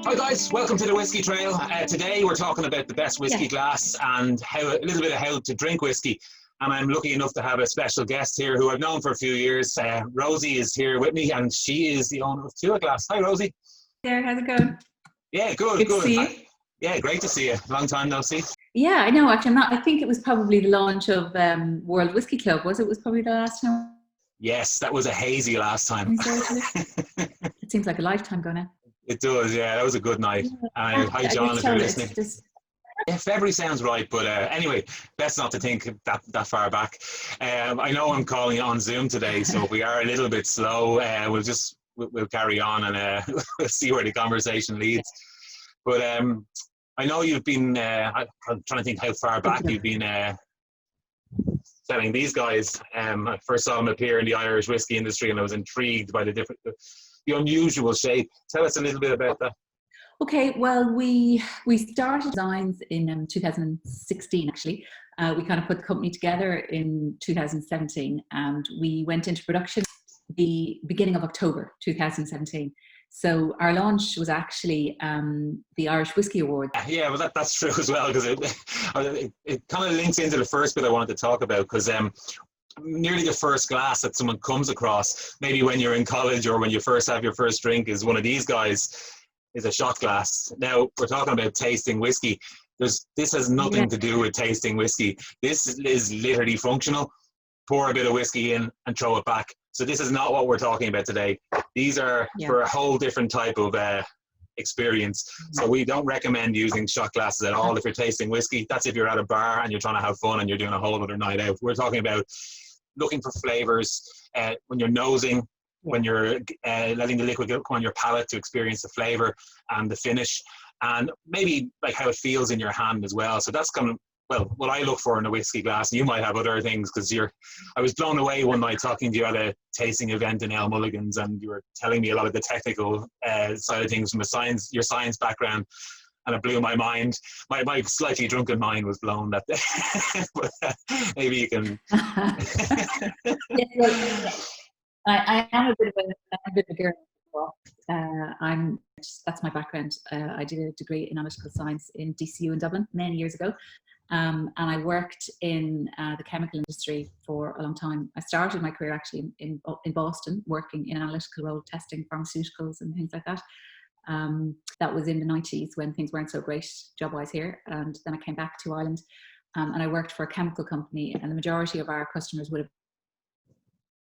Hi guys, welcome to the Whiskey Trail. Today we're talking about the best whiskey glass and a little bit of how to drink whiskey. And I'm lucky enough to have a special guest here who I've known for a few years. Rosie is here with me, and she is the owner of TÚATH Glass. Hi Rosie. There, how's it going? Yeah, good. Good to see you. Yeah, great to see you. Long time no see. Yeah, I know. Actually, I think it was probably the launch of World Whiskey Club. Was it? Was probably the last time. Yes, that was a hazy last time. It seems like a lifetime ago now. It does, yeah. That was a good night. Hi John, if you're listening. Yeah, February sounds right, but anyway, best not to think that far back. I know I'm calling you on Zoom today, so we are a little bit slow. We'll carry on and we'll see where the conversation leads. But I know you've been, I'm trying to think how far back you've been selling these guys. I first saw them appear in the Irish whiskey industry, and I was intrigued by the unusual shape. Tell us a little bit about that. Okay, well, we started designs in 2016, actually. We kind of put the company together in 2017, and we went into production the beginning of October 2017. So our launch was actually the Irish Whiskey Award. Yeah, well, that's true as well, because it kind of links into the first bit I wanted to talk about, because nearly the first glass that someone comes across, maybe when you're in college or when you first have your first drink, is one of these guys, is a shot glass. Now, we're talking about tasting whiskey. This has nothing to do with tasting whiskey. This is literally functional. Pour a bit of whiskey in and throw it back. So this is not what we're talking about today. These are for a whole different type of experience. So we don't recommend using shot glasses at all if you're tasting whiskey. That's if you're at a bar and you're trying to have fun and you're doing a whole other night out. We're talking about looking for flavors when you're nosing, when you're letting the liquid go on your palate to experience the flavor and the finish, and maybe like how it feels in your hand as well. So that's kind of, well, what I look for in a whiskey glass. You might have other things, because I was blown away one night talking to you at a tasting event in El Mulligan's, and you were telling me a lot of the technical side of things from your science background, and it blew my mind. My slightly drunken mind was blown that day. But maybe you can. I am a bit of a girl. That's my background. I did a degree in analytical science in DCU in Dublin many years ago, and I worked in the chemical industry for a long time. I started my career actually in Boston, working in an analytical role, testing pharmaceuticals and things like that. That was in the 90s when things weren't so great job-wise here, and then I came back to Ireland, and I worked for a chemical company, and the majority of our customers would have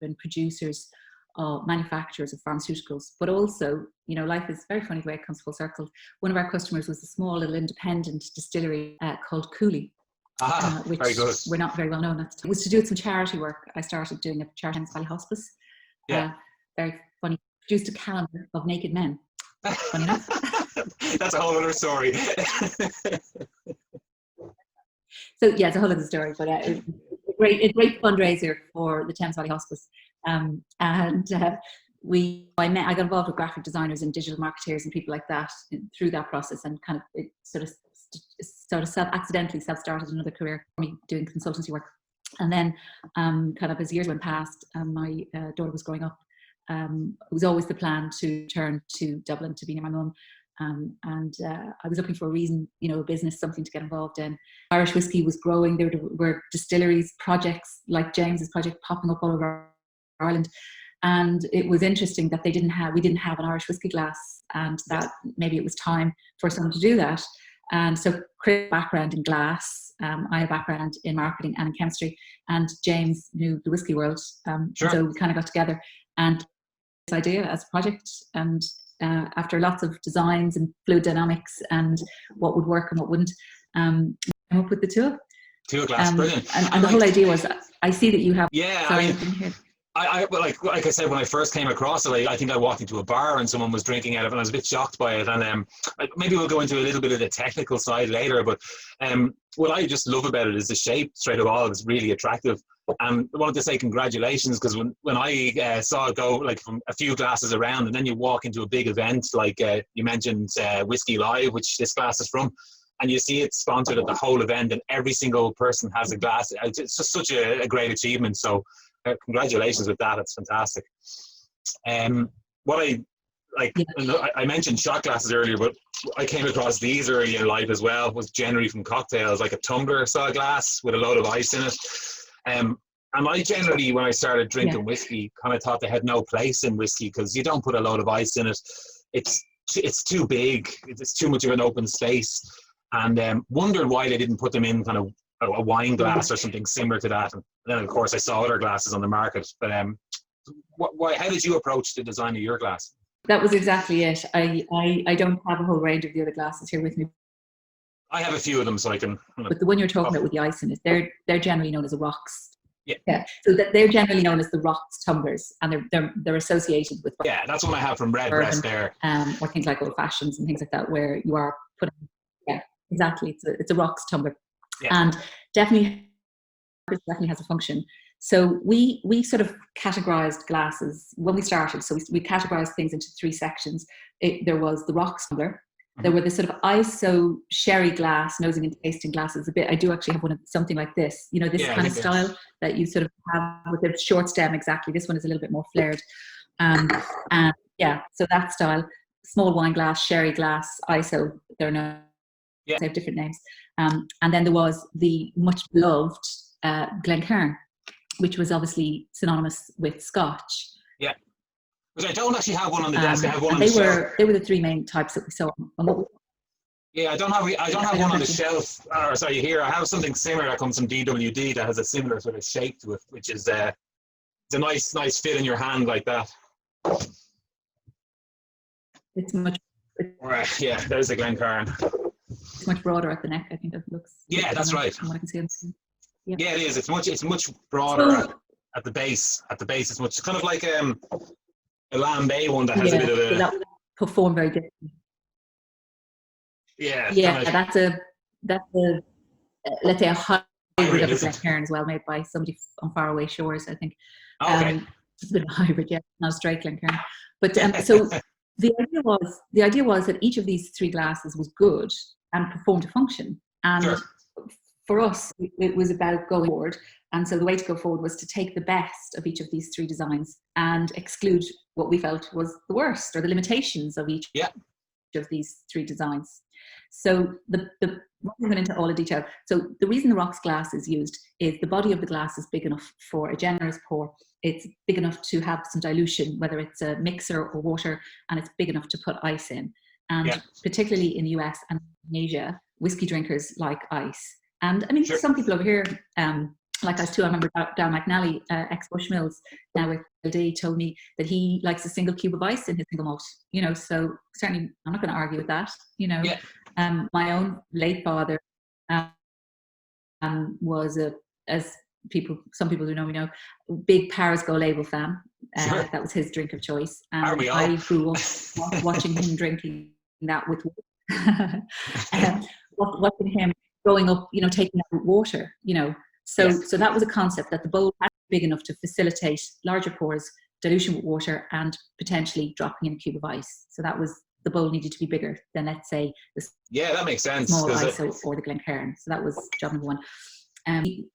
been producers or manufacturers of pharmaceuticals. But also, you know, life is very funny the way it comes full circle. One of our customers was a small little independent distillery called Cooley, which very good. We're not very well known at. It was to do with some charity work. I started doing a charity in Valley Hospice. Very funny. Produced a calendar of naked men. Funny enough. That's a whole other story. So yeah, it's a whole other story, but a great fundraiser for the Thames Valley Hospice. I got involved with graphic designers and digital marketeers and people like that through that process, and kind of it sort of accidentally self-started another career for me doing consultancy work. And then kind of as years went past, my daughter was growing up. It was always the plan to return to Dublin to be near my mum. And I was looking for a reason, you know, a business, something to get involved in. Irish whiskey was growing. There were distilleries, projects like James's project popping up all over Ireland. And it was interesting that we didn't have an Irish whiskey glass, and that maybe it was time for someone to do that. And so Chris' background in glass, I have a background in marketing and in chemistry, and James knew the whiskey world. So we kind of got together and this idea as a project, and after lots of designs and fluid dynamics and what would work and what wouldn't, came up with the TÚATH glass. Brilliant. And the whole idea was, I see that you have. Yeah, sorry, I mean, like I said, when I first came across it, I think I walked into a bar and someone was drinking out of it, and I was a bit shocked by it. And maybe we'll go into a little bit of the technical side later, but what I just love about it is the shape straight away is really attractive. And I wanted to say congratulations, because when I saw it go like from a few glasses around, and then you walk into a big event like you mentioned Whiskey Live, which this glass is from, and you see it sponsored at the whole event, and every single person has a glass. It's just such a great achievement. So congratulations with that. It's fantastic. What I mentioned shot glasses earlier, but I came across these early in life as well, was generally from cocktails, like a tumbler style glass with a load of ice in it. And I generally, when I started drinking whiskey, kind of thought they had no place in whiskey because you don't put a load of ice in it. It's too big. It's too much of an open space. And wondered why they didn't put them in kind of a wine glass or something similar to that. And then, of course, I saw other glasses on the market. But how did you approach the design of your glass? That was exactly it. I don't have a whole range of the other glasses here with me. I have a few of them, so I can. But the one you're talking about with the ice in it, they're generally known as a rocks. Yeah. So that they're generally known as the rocks tumblers, and they're associated with. Yeah, that's what I have from Redbreast there. Or things like old fashions and things like that, where you are putting. Yeah, exactly. It's a rocks tumbler, and definitely has a function. So we sort of categorized glasses when we started. So we categorized things into 3 sections. There was the rocks tumbler. There were the sort of ISO sherry glass, nosing and tasting glasses. I do actually have one of something like this, this kind of style that you sort of have with a short stem. Exactly. This one is a little bit more flared. And so that style, small wine glass, sherry glass, ISO, they're known. They have different names. And then there was the much beloved Glencairn, which was obviously synonymous with Scotch. Yeah. Because I don't actually have one on the desk. I have one on the shelf. They were the 3 main types that we saw. Yeah, I don't have one on the shelf. Or sorry, here I have something similar that comes from DWD that has a similar sort of shape to it, which is it's a nice fit in your hand like that. It's much. Right, yeah, there's the Glencairn. It's much broader at the neck. I think it looks. Yeah, that's right. From what I can see. Yeah, it is. It's much broader at the base. At the base, it's much kind of like a lambe one that has a bit of a. That would perform very differently. Yeah. That's a let's say a hybrid of a Glencairn as well, made by somebody on faraway shores, I think. Okay. It's a bit of a hybrid, not a straight Glencairn. But so the idea was that each of these 3 glasses was good and performed a function. And for us, it was about going forward. And so the way to go forward was to take the best of each of these 3 designs and exclude what we felt was the worst or the limitations of each of these 3 designs. So we went into all the detail. So the reason the rocks glass is used is the body of the glass is big enough for a generous pour. It's big enough to have some dilution, whether it's a mixer or water, and it's big enough to put ice in. And particularly in the US and in Asia, whiskey drinkers like ice. And I mean, some people over here, like us too, I remember Dan McNally, ex-Bushmills, now with LD, told me that he likes a single cube of ice in his single malt, so certainly I'm not going to argue with that, My own late father was some people who know me know, big Paris Go Label fan. That was his drink of choice. And I grew up watching him drinking that with watching him growing up, taking out water, So that was a concept, that the bowl had to be big enough to facilitate larger pours, dilution with water, and potentially dropping in a cube of ice. So that was, the bowl needed to be bigger than, let's say, the that makes sense. Small ISO or the Glencairn. So that was job number 1.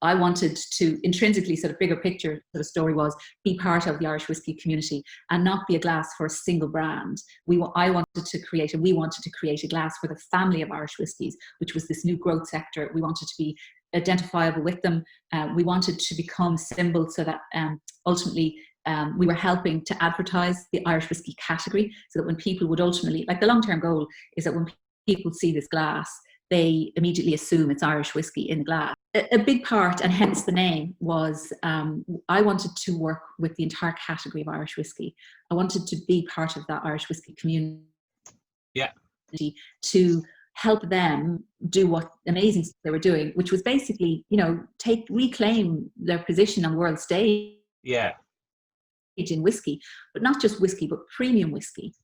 I wanted to intrinsically, sort of bigger picture, sort of story was, be part of the Irish whiskey community and not be a glass for a single brand. We wanted to create a glass for the family of Irish whiskies, which was this new growth sector. We wanted to be identifiable with them. We wanted to become symbols so that ultimately we were helping to advertise the Irish whiskey category, so that when people would ultimately, like, the long-term goal is that when people see this glass, they immediately assume it's Irish whiskey in the glass. A big part, and hence the name, was I wanted to work with the entire category of Irish whiskey. I wanted to be part of that Irish whiskey community. To help them do what amazing stuff they were doing, which was basically, reclaim their position on the world stage. In whiskey, but not just whiskey, but premium whiskey,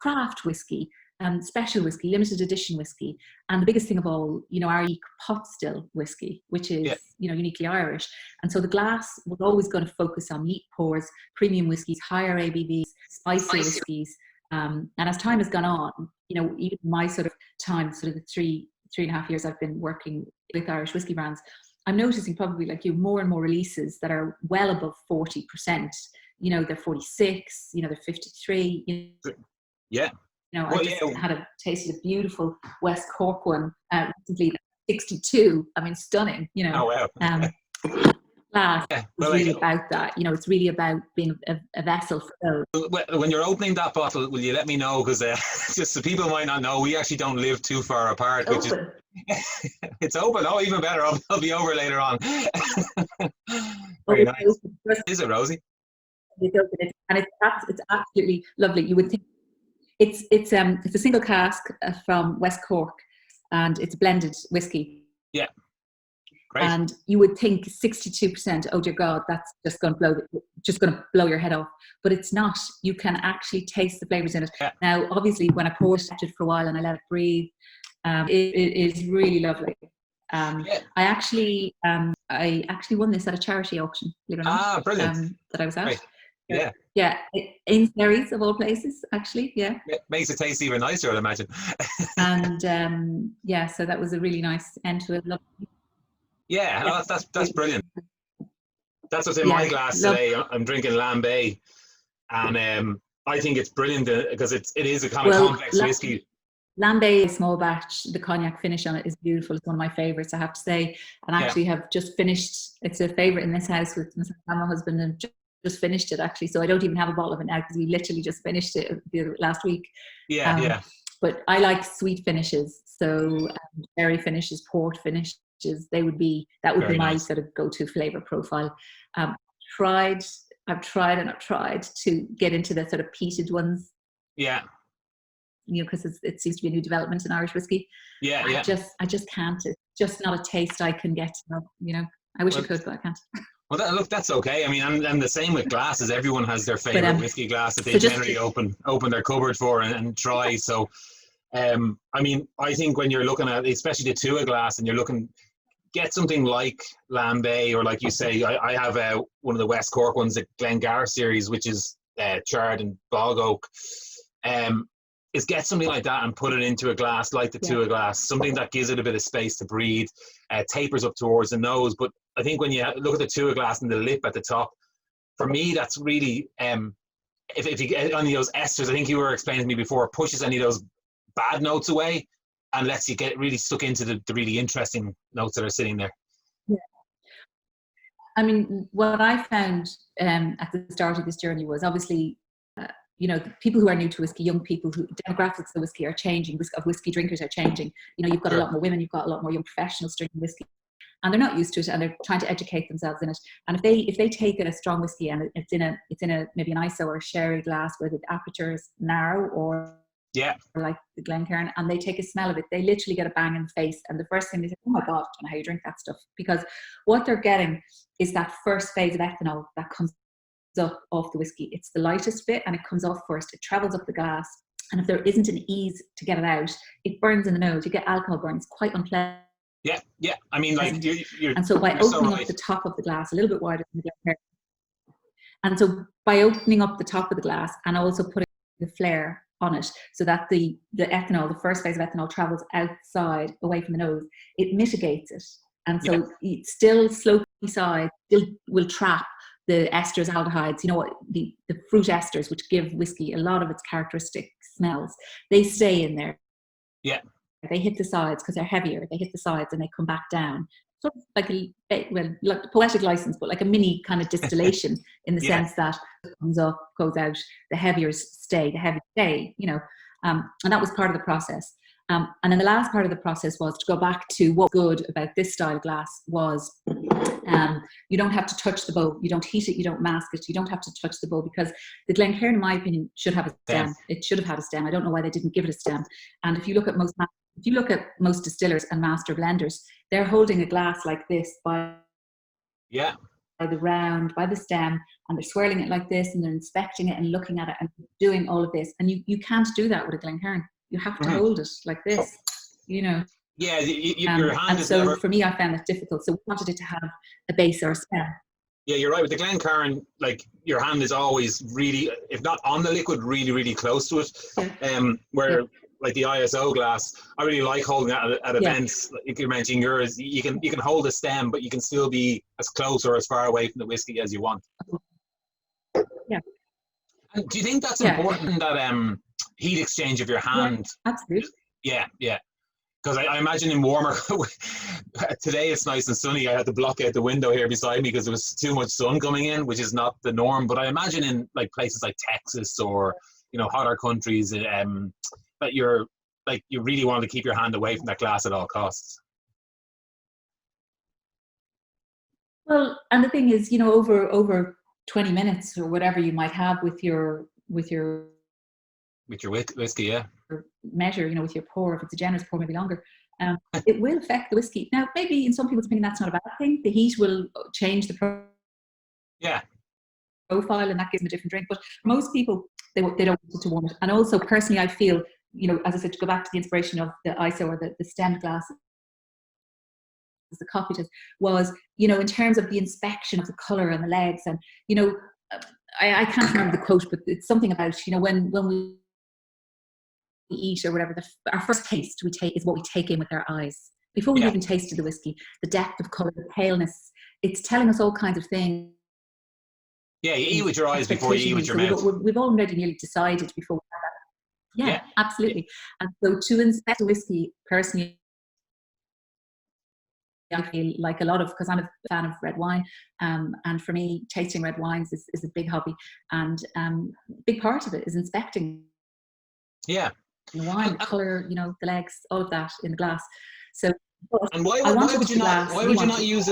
craft whiskey, special whiskey, limited edition whiskey, and the biggest thing of all, our unique pot still whiskey, which is uniquely Irish. And so the glass was always going to focus on neat pours, premium whiskies, higher ABVs, spicier whiskies. And as time has gone on, even my sort of time, sort of the three and a half years I've been working with Irish whiskey brands, I'm noticing, probably like you, more and more releases that are well above 40%. They're 46, they're 53. Well, I just tasted a beautiful West Cork one recently, 62. I mean, stunning, Oh, wow. Glass Yeah. is Well, really about that. It's really about being a vessel for those. when you're opening that bottle, will you let me know? Because just so people might not know, we actually don't live too far apart, which Open. is it's open. Oh, even better. I'll be over later on. Very It's nice. open. First, Is it, Rosie? it's open. And it's absolutely lovely. You would think it's a single cask from West Cork, and it's blended whiskey. Yeah. Great. And you would think 62%, oh dear God, that's just going to blow your head off. But it's not. You can actually taste the flavors in it. Yeah. Now, obviously, when I poured it for a while and I let it breathe, it is really lovely. Yeah. I actually won this at a charity auction, believe it or not. Brilliant. That I was at. Right. Yeah. Yeah, in Ferries of all places, actually. Yeah. It makes it taste even nicer, I'd imagine. And so that was a really nice end to it. Yeah, oh, that's brilliant. That's what's in my glass today. I'm drinking Lambay, and I think it's brilliant because it is a kind of complex whiskey. Lambay small batch, the cognac finish on it is beautiful. It's one of my favourites, I have to say. And actually have just finished, it's a favourite in this house with my husband, and just finished it actually. So I don't even have a bottle of it now because we literally just finished it last week. Yeah. But I like sweet finishes. So berry finishes, port finishes, that would be Very my nice. sort of go-to flavour profile. I've tried to get into the sort of peated ones. Yeah. Because it seems to be a new development in Irish whiskey. Yeah. I just can't. It's just not a taste I can get. I wish I could, but I can't. Well, look, that's okay. I mean, and the same with glasses. Everyone has their favourite whiskey glass that they generally open their cupboard for and try. So, I mean, I think when you're looking at, especially the Tuath glass, and you're looking, get something like Lambay, or like you say, I have one of the West Cork ones, the Glengar series, which is charred and bog oak. Is get something like that and put it into a glass like the Tuath glass, something that gives it a bit of space to breathe, tapers up towards the nose. But I think when you look at the Tuath glass and the lip at the top, for me, that's really, if you get any of those esters, I think you were explaining to me before, pushes any of those bad notes away and lets you get really stuck into the really interesting notes that are sitting there. Yeah. I mean, what I found at the start of this journey was obviously, the people who are new to whiskey, young people who demographics of whiskey are changing, of whiskey drinkers are changing. You've got a lot more women, you've got a lot more young professionals drinking whiskey, and they're not used to it, and they're trying to educate themselves in it. And if they take a strong whiskey and it's in a maybe an ISO or a sherry glass where the aperture is narrow, or like the Glencairn, and they take a smell of it, they literally get a bang in the face, and the first thing they say, oh my God, I don't know how you drink that stuff, because what they're getting is that first phase of ethanol that comes up off the whiskey. It's the lightest bit, and it comes off first. It travels up the glass, and if there isn't an ease to get it out, it burns in the nose. You get alcohol burn. It's quite unpleasant. Yeah. I mean, like and so by opening up the top of the glass a little bit wider than the Glencairn, and so by opening up the top of the glass and also putting the flare on it, so that the ethanol, the first phase of ethanol, travels outside away from the nose, it mitigates it, and so it still slopey side still will trap the esters, aldehydes, the fruit esters, which give whiskey a lot of its characteristic smells. They stay in there. Yeah. They hit the sides because they're heavier. They hit the sides and they come back down. Sort of like like poetic license, but like a mini kind of distillation in the sense that it comes up, goes out, the heaviers stay, and that was part of the process. And then the last part of the process was to go back to what was good about this style of glass was you don't have to touch the bow. You don't heat it. You don't mask it. You don't have to touch the bow, because the Glencairn, in my opinion, should have a stem. It should have had a stem. I don't know why they didn't give it a stem. And if you look at most distillers and master blenders, they're holding a glass like this by the round, by the stem, and they're swirling it like this, and they're inspecting it and looking at it and doing all of this. And you can't do that with a Glencairn. You have to hold it like this, Yeah, your hand and is so never... for me, I found that difficult. So we wanted it to have a base or a stem. Yeah, you're right. With the Glencairn, like, your hand is always really, if not on the liquid, really, really close to it. Where like the ISO glass, I really like holding it at events. Like you're mentioning yours, you can hold a stem, but you can still be as close or as far away from the whiskey as you want. Yeah. And do you think that's important, that heat exchange of your hand. Yeah, absolutely. Yeah, yeah. Because I imagine in warmer, today it's nice and sunny. I had to block out the window here beside me because there was too much sun coming in, which is not the norm. But I imagine in like places like Texas or, you know, hotter countries, that you're like, you really want to keep your hand away from that glass at all costs. Well, and the thing is, you know, over 20 minutes or whatever you might have with your Whiskey, yeah. measure, you know, with your pour, if it's a generous pour, maybe longer, it will affect the whiskey. Now, maybe in some people's opinion, that's not a bad thing. The heat will change the Yeah. profile, and that gives them a different drink. But for most people, they don't want it to warm it. And also, personally, I feel, you know, as I said, to go back to the inspiration of the ISO or the stemmed glasses, the coffee test, was, you know, in terms of the inspection of the colour and the legs, and, you know, I can't remember the quote, but it's something about, you know, when we eat or whatever, our first taste we take is what we take in with our eyes. Before we even tasted the whiskey, the depth of colour, the paleness, it's telling us all kinds of things. Yeah, you eat with your eyes before you eat with your mouth. We've already nearly decided before. Yeah, absolutely. And so to inspect a whiskey, personally, I feel like a lot of, because I'm a fan of red wine, and for me, tasting red wines is a big hobby, and a big part of it is inspecting. Yeah. The wine, the colour, you know, the legs, all of that in the glass. So, and why would you not use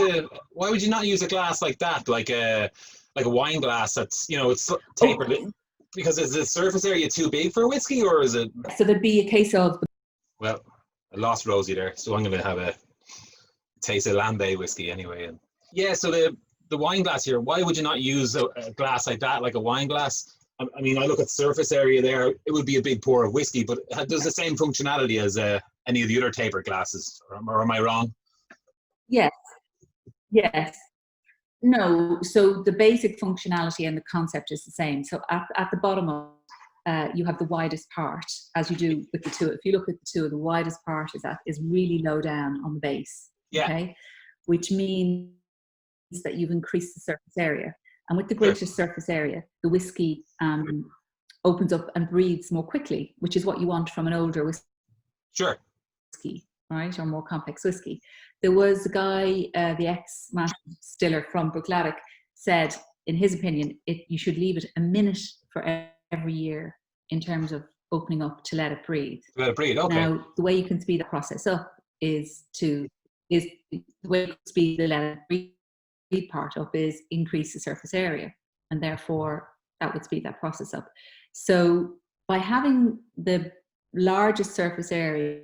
a glass like that, like a wine glass that's, you know, it's tapered? Because is the surface area too big for whiskey, or is it? So there'd be a case of. Well, I lost Rosie there, so I'm going to have a taste of Lambay whiskey anyway. And yeah, so the wine glass here, why would you not use a glass like that, like a wine glass? I mean, I look at surface area there, it would be a big pour of whiskey, but it does the same functionality as any of the other tapered glasses, or am I wrong? Yes. No, so the basic functionality and the concept is the same. So at the bottom of you have the widest part, as you do with the Tuath. If you look at the Tuath, the widest part is really low down on the base. Yeah. Okay, which means that you've increased the surface area. And with the greater surface area, the whiskey opens up and breathes more quickly, which is what you want from an older whiskey. Sure. Right, or more complex whiskey. There was a guy, the ex-master distiller from Bruichladdich, said, in his opinion, you should leave it a minute for every year in terms of opening up to let it breathe. Let it breathe, okay. Now, the way you can speed the process up is the way you can speed the let it breathe part up is increase the surface area, and therefore that would speed that process up. So by having the largest surface area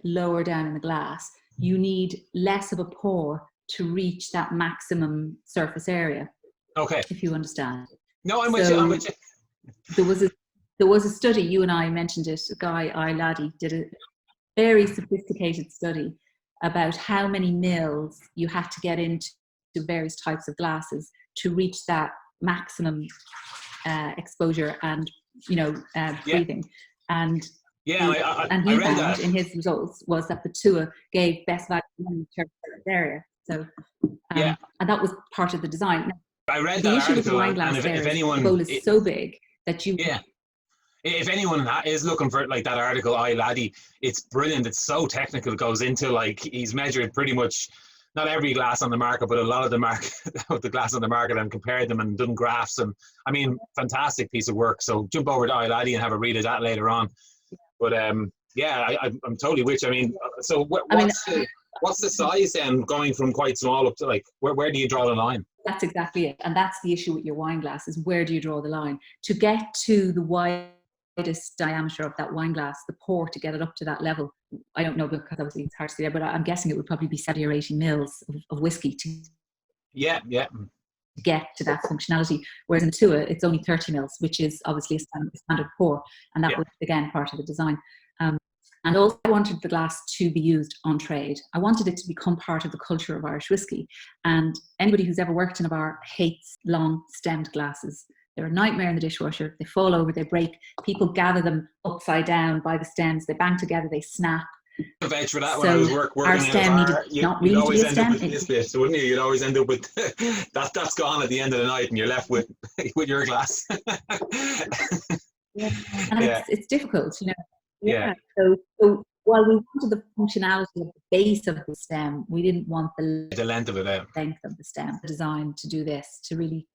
lower down in the glass, you need less of a pour to reach that maximum surface area. Okay. If you understand. No, I'm with you. There was a study, you and I mentioned it, a guy, Laddie, did a very sophisticated study about how many mils you had to get into various types of glasses to reach that maximum exposure and, you know, breathing. And I he read found that in his results was that the Tuath gave best value in terms of area. So, and that was part of the design. Now, I read the that issue article, with the wine glass and if anyone, the bowl is so big that you. Yeah. If anyone is looking for like that article, Laddie, it's brilliant. It's so technical. It goes into like he's measured pretty much not every glass on the market, but a lot of the market, the glass on the market, and compared them and done graphs. And I mean, fantastic piece of work. So jump over to Laddie and have a read of that later on. But yeah, I'm totally with you. I mean, so what's the size then, going from quite small up to like where do you draw the line? That's exactly it, and that's the issue with your wine glass: is where do you draw the line to get to the widest diameter of that wine glass, the pour to get it up to that level? I don't know, because obviously it's hard to say, but I'm guessing it would probably be 70 or 80 mils of whiskey to get to that functionality. Whereas in Tuath, it's only 30 mils, which is obviously a standard pour, and that was again part of the design. And also, I wanted the glass to be used on trade. I wanted it to become part of the culture of Irish whiskey. And anybody who's ever worked in a bar hates long stemmed glasses. They're a nightmare in the dishwasher. They fall over, they break. People gather them upside down by the stems. They bang together, they snap. I vouch for that. When I was working our stem in a bar, you'd always end up with this bit, wouldn't you? You'd always end up with that's gone at the end of the night, and you're left with your glass. Yeah. And Yeah, it's difficult, you know. yeah. Yeah. So while we wanted the functionality of the base of the stem, we didn't want the The length of it out. length of the stem designed to do this, to really,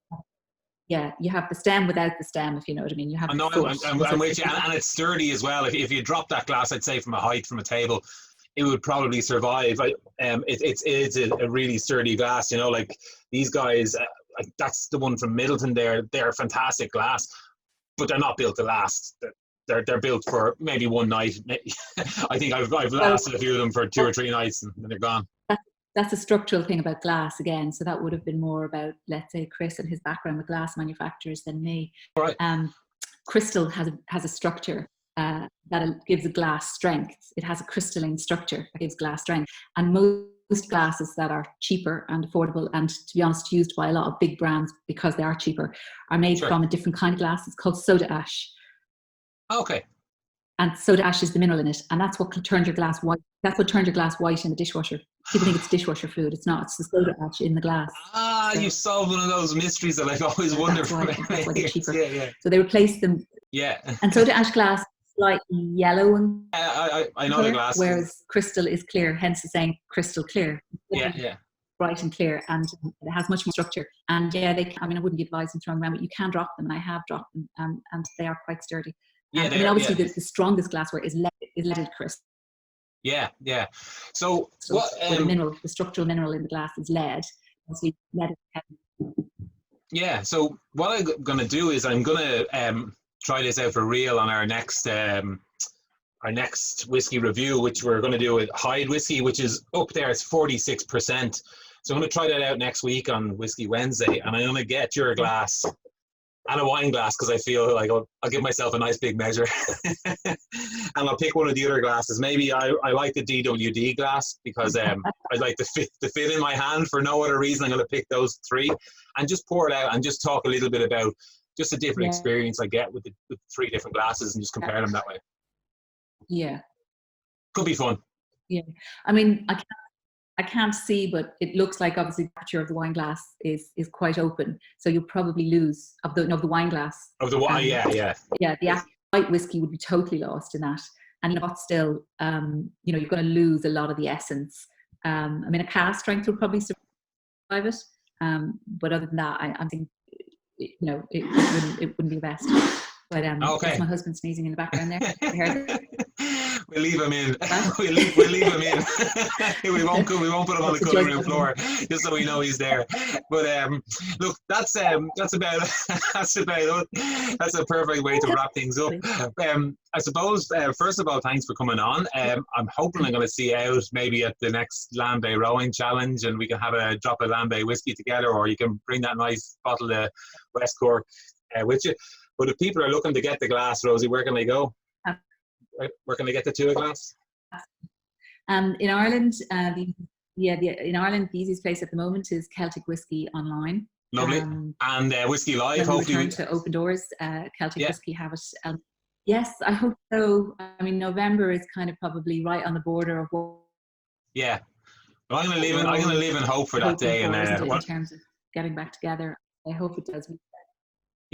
yeah, you have the stem without the stem, if you know what I mean. You have I the know, foot. I'm with you, and it's sturdy as well. If you drop that glass, I'd say from a height from a table, it would probably survive. It's a really sturdy glass, you know, like these guys, that's the one from Middleton there. They're fantastic glass, but they're not built to last. They're built for maybe one night. I think I've lasted a few of them for 2 or 3 nights and then they're gone. That's a structural thing about glass again. So that would have been more about, let's say, Chris and his background with glass manufacturers than me. All right. Crystal has a structure that gives a glass strength. It has a crystalline structure that gives glass strength. And most glasses that are cheaper and affordable, and to be honest, used by a lot of big brands because they are cheaper, are made from a different kind of glass. It's called soda ash. Okay. And soda ash is the mineral in it, and that's what turns your glass white. That's what turns your glass white in the dishwasher. People think it's dishwasher fluid. It's not. It's the soda ash in the glass. Ah, you solved one of those mysteries that I've always wondered. That's why they're cheaper. Yeah. So they replace them. Yeah. And soda ash glass is slightly yellow and I know the glass. whereas crystal is clear. Hence the saying crystal clear. Yeah. Bright and clear, and it has much more structure. And yeah, I wouldn't be advising throwing around, but you can drop them, and I have dropped them, and they are quite sturdy. Yeah, obviously the strongest glassware is leaded crystal. Yeah. So what? The structural mineral in the glass is lead. Obviously, lead is heavy. Yeah. So what I'm going to do is I'm going to try this out for real on our next whiskey review, which we're going to do with Hyde whiskey, which is up there. It's 46%. So I'm going to try that out next week on Whiskey Wednesday, and I'm going to get your glass and a wine glass because I feel like I'll give myself a nice big measure and I'll pick one of the other glasses. Maybe I like the DWD glass because I like the fit in my hand for no other reason. I'm going to pick those 3 and just pour it out and just talk a little bit about just a different experience I get with the 3 different glasses and just compare them that way. Yeah. Could be fun. Yeah. I mean, I can't see, but it looks like obviously the aperture of the wine glass is quite open, so you'll probably lose of the wine glass. Of the wine, yeah. Yeah, the white whiskey would be totally lost in that, and but still, you're going to lose a lot of the essence. I mean, a cask strength would probably survive it, but other than that, I think it wouldn't be the best. But that's my husband sneezing in the background there. We'll leave him in. We'll leave him in. we won't put him on the cutting room floor just so we know he's there. But look, that's about it. That's a perfect way to wrap things up. I suppose first of all, thanks for coming on. I'm hoping I'm going to see you out maybe at the next Land Bay Rowing Challenge, and we can have a drop of Land Bay whiskey together, or you can bring that nice bottle of West Cork with you. But if people are looking to get the glass, Rosie, where can they go? Where can they get the Tuath glass? In Ireland, in Ireland, the easiest place at the moment is Celtic Whisky online. Lovely. And Whisky Live, hopefully. Return to Open Doors, Celtic Whisky have it. Yes, I hope so. I mean, November is kind of probably right on the border of what. Yeah. Well, I'm going to live in hope for that day. And in terms of getting back together, I hope it does.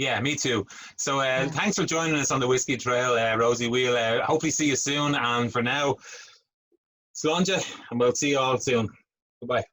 Yeah, me too. So thanks for joining us on the Whiskey Trail, Rosie. We'll hopefully see you soon. And for now, Slàinte, and we'll see you all soon. Goodbye.